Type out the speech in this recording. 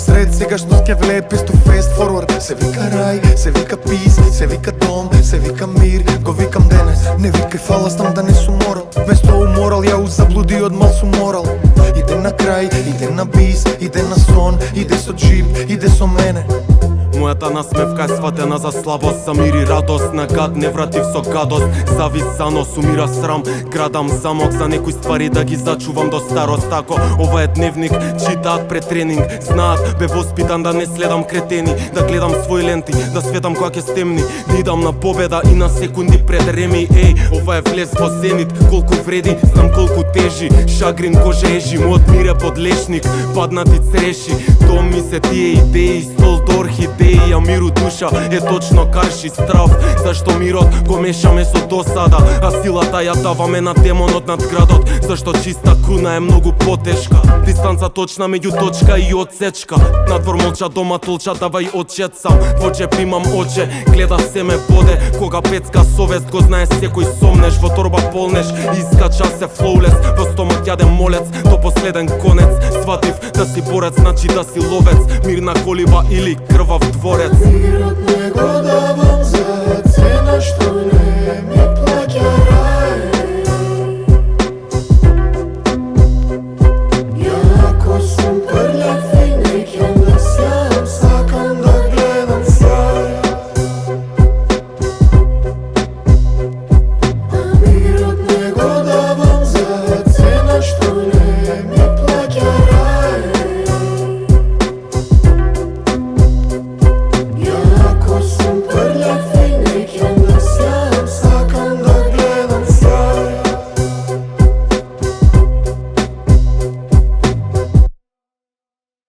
сред сегашност ќе влее песто fast forward. Се вика рај, се вика пис, се вика дом, се вика мир. Го викам денес, не викај фала, знам да не сум морал. Вместо уморал, ја узаблуди од мал сум морал. Иде на крај, иде на бис, иде на сон, иде со джип, иде со мене. Мојата насмевка е сватена за слабост, за мир и радост. На гад не вратив со гадост, завис за нос, умира срам. Градам замок за некои ствари да ги зачувам до старост. Ако ова е дневник, читаат пред тренинг. Знаат, бе воспитан да не следам кретени, да гледам своји ленти, да светам кога ќе стемни. Не идам на победа и на секунди пред реми. Еј, ова е влез во зенит, колку вреди, знам колку тежи. Шагрин коже ежи, мојот мир е подлешник, паднати цреши. Дом ми се тие идеи, стол до орхидеи. А миру душа е точно карши страв. Зашто мирот го мешаме со досада, а силата ја даваме на демонот над градот. Зашто чиста круна е многу потешка. Дистанца точна меѓу точка и одсечка. Надвор молча, дома толча, давај очет сам. Во джеб имам оче, гледа се ме боде. Кога пецка совест го знае секој сомнеш. Во торба полнеш, искача се флоулес. Во стомак јадем молец, до последен конец. Сватив да си борец, значи да си ловец. Мирна колиба или крвав дворец. Мирот не го давам за цена што не